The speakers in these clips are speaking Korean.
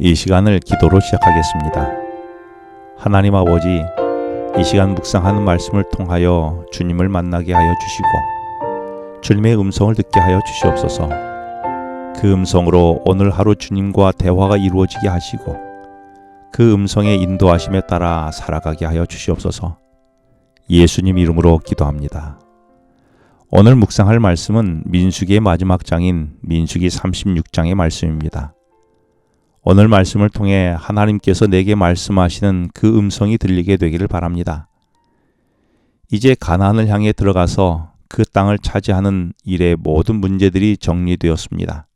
이 시간을 기도로 시작하겠습니다. 하나님 아버지, 이 시간 묵상하는 말씀을 통하여 주님을 만나게 하여 주시고 주님의 음성을 듣게 하여 주시옵소서. 그 음성으로 오늘 하루 주님과 대화가 이루어지게 하시고 그 음성의 인도하심에 따라 살아가게 하여 주시옵소서. 예수님 이름으로 기도합니다. 오늘 묵상할 말씀은 민수기의 마지막 장인 민수기 36장의 말씀입니다. 오늘 말씀을 통해 하나님께서 내게 말씀하시는 그 음성이 들리게 되기를 바랍니다. 이제 가나안을 향해 들어가서 그 땅을 차지하는 일의 모든 문제들이 정리되었습니다.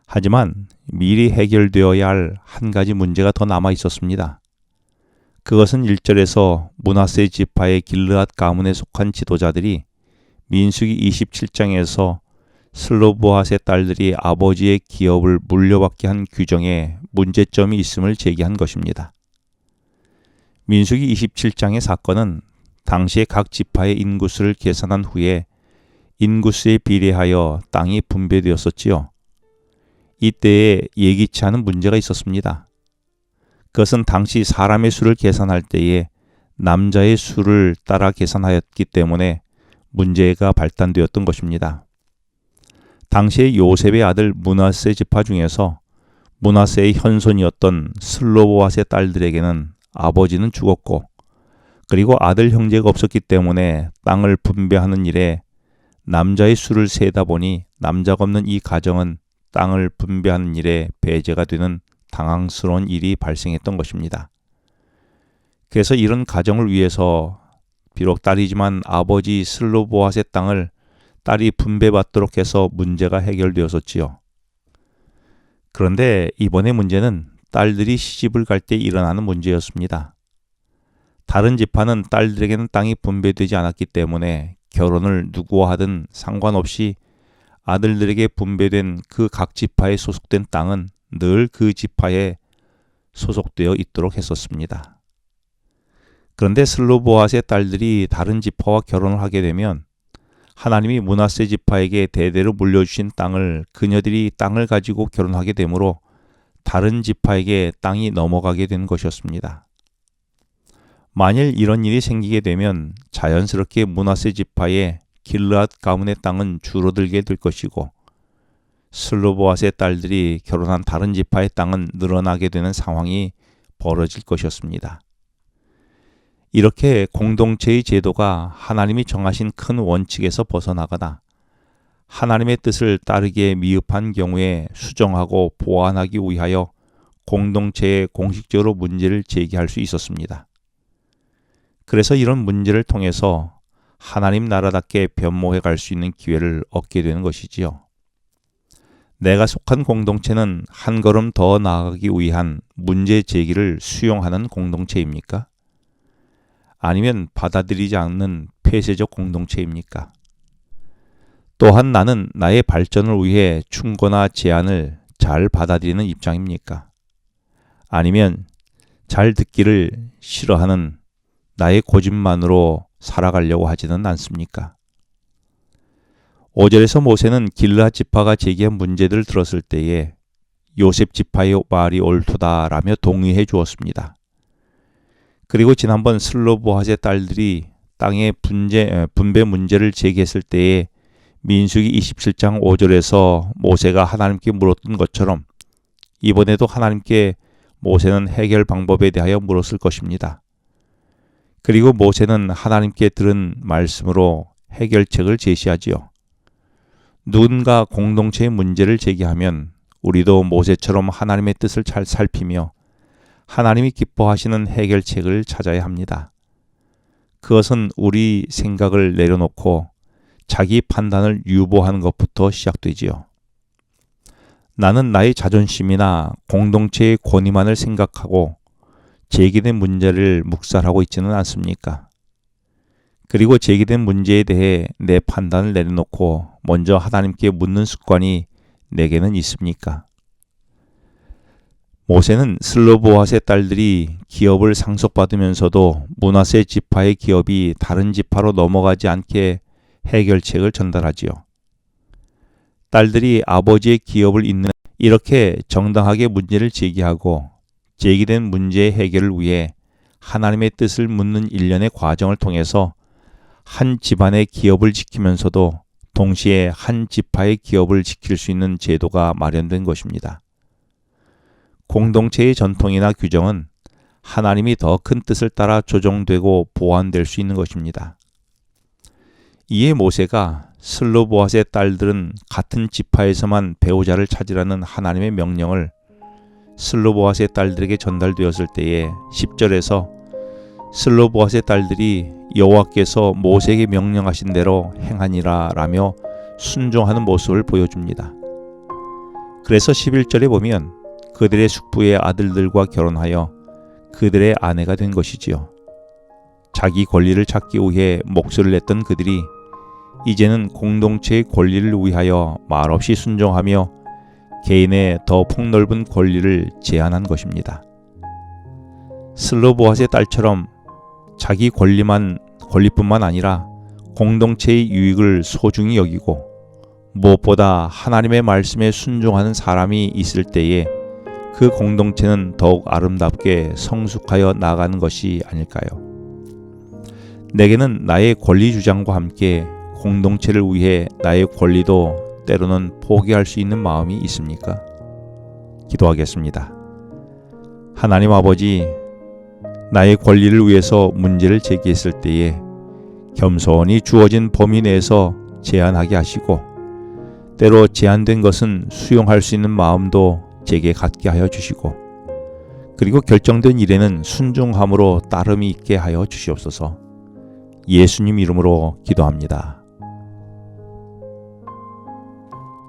하지만 미리 해결되어야 할 한 가지 문제가 더 남아 있었습니다. 그것은 1절에서 므낫세 지파의 길르앗 가문에 속한 지도자들이 민수기 27장에서 슬로보핫의 딸들이 아버지의 기업을 물려받게 한 규정에 문제점이 있음을 제기한 것입니다. 민수기 27장의 사건은 당시의 각 지파의 인구수를 계산한 후에 인구수에 비례하여 땅이 분배되었었지요. 이때에 예기치 않은 문제가 있었습니다. 그것은 당시 사람의 수를 계산할 때에 남자의 수를 따라 계산하였기 때문에 문제가 발단되었던 것입니다. 당시의 요셉의 아들 므낫세 지파 중에서 므낫세의 현손이었던 슬로보핫의 딸들에게는 아버지는 죽었고 그리고 아들 형제가 없었기 때문에 땅을 분배하는 일에 남자의 수를 세다 보니 남자가 없는 이 가정은 땅을 분배하는 일에 배제가 되는 당황스러운 일이 발생했던 것입니다. 그래서 이런 가정을 위해서 비록 딸이지만 아버지 슬로보핫의 땅을 딸이 분배받도록 해서 문제가 해결되었었지요. 그런데 이번의 문제는 딸들이 시집을 갈 때 일어나는 문제였습니다. 다른 지파는 딸들에게는 땅이 분배되지 않았기 때문에 결혼을 누구와 하든 상관없이 아들들에게 분배된 그 각 지파에 소속된 땅은 늘 그 지파에 소속되어 있도록 했었습니다. 그런데 슬로보핫의 딸들이 다른 지파와 결혼을 하게 되면 하나님이 므낫세 지파에게 대대로 물려주신 땅을 그녀들이 땅을 가지고 결혼하게 되므로 다른 지파에게 땅이 넘어가게 된 것이었습니다. 만일 이런 일이 생기게 되면 자연스럽게 므낫세 지파의 길르앗 가문의 땅은 줄어들게 될 것이고 슬로보핫의 딸들이 결혼한 다른 지파의 땅은 늘어나게 되는 상황이 벌어질 것이었습니다. 이렇게 공동체의 제도가 하나님이 정하신 큰 원칙에서 벗어나거나 하나님의 뜻을 따르기에 미흡한 경우에 수정하고 보완하기 위하여 공동체에 공식적으로 문제를 제기할 수 있었습니다. 그래서 이런 문제를 통해서 하나님 나라답게 변모해 갈 수 있는 기회를 얻게 되는 것이지요. 내가 속한 공동체는 한 걸음 더 나아가기 위한 문제 제기를 수용하는 공동체입니까? 아니면 받아들이지 않는 폐쇄적 공동체입니까? 또한 나는 나의 발전을 위해 충고나 제안을 잘 받아들이는 입장입니까? 아니면 잘 듣기를 싫어하는 나의 고집만으로 살아가려고 하지는 않습니까? 5절에서 모세는 길르앗 지파가 제기한 문제들을 들었을 때에 요셉 지파의 말이 옳도다라며 동의해 주었습니다. 그리고 지난번 슬로보핫의 딸들이 땅의 분배 문제를 제기했을 때에 민수기 27장 5절에서 모세가 하나님께 물었던 것처럼 이번에도 하나님께 모세는 해결 방법에 대하여 물었을 것입니다. 그리고 모세는 하나님께 들은 말씀으로 해결책을 제시하지요. 누군가 공동체의 문제를 제기하면 우리도 모세처럼 하나님의 뜻을 잘 살피며 하나님이 기뻐하시는 해결책을 찾아야 합니다. 그것은 우리 생각을 내려놓고 자기 판단을 유보하는 것부터 시작되지요. 나는 나의 자존심이나 공동체의 권위만을 생각하고 제기된 문제를 묵살하고 있지는 않습니까? 그리고 제기된 문제에 대해 내 판단을 내려놓고 먼저 하나님께 묻는 습관이 내게는 있습니까? 모세는 슬로보핫의 딸들이 기업을 상속받으면서도 므낫세 지파의 기업이 다른 지파로 넘어가지 않게 해결책을 전달하지요. 딸들이 아버지의 기업을 잇는 이렇게 정당하게 문제를 제기하고 제기된 문제의 해결을 위해 하나님의 뜻을 묻는 일련의 과정을 통해서 한 집안의 기업을 지키면서도 동시에 한 지파의 기업을 지킬 수 있는 제도가 마련된 것입니다. 공동체의 전통이나 규정은 하나님이 더 큰 뜻을 따라 조정되고 보완될 수 있는 것입니다. 이에 모세가 슬로보앗의 딸들은 같은 지파에서만 배우자를 찾으라는 하나님의 명령을 슬로보앗의 딸들에게 전달되었을 때에 10절에서 슬로보앗의 딸들이 여호와께서 모세에게 명령하신 대로 행하니라 라며 순종하는 모습을 보여줍니다. 그래서 11절에 보면 그들의 숙부의 아들들과 결혼하여 그들의 아내가 된 것이지요. 자기 권리를 찾기 위해 목소리를 냈던 그들이 이제는 공동체의 권리를 위하여 말없이 순종하며 개인의 더 폭넓은 권리를 제한한 것입니다. 슬로보앗의 딸처럼 자기 권리뿐만 아니라 공동체의 유익을 소중히 여기고 무엇보다 하나님의 말씀에 순종하는 사람이 있을 때에 그 공동체는 더욱 아름답게 성숙하여 나아가는 것이 아닐까요? 내게는 나의 권리 주장과 함께 공동체를 위해 나의 권리도 때로는 포기할 수 있는 마음이 있습니까? 기도하겠습니다. 하나님 아버지, 나의 권리를 위해서 문제를 제기했을 때에 겸손히 주어진 범위 내에서 제한하게 하시고 때로 제한된 것은 수용할 수 있는 마음도 제게 갖게 하여 주시고 그리고 결정된 일에는 순종함으로 따름이 있게 하여 주시옵소서. 예수님 이름으로 기도합니다.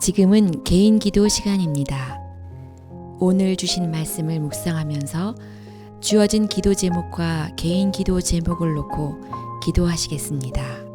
지금은 개인 기도 시간입니다. 오늘 주신 말씀을 묵상하면서 주어진 기도 제목과 개인 기도 제목을 놓고 기도하시겠습니다.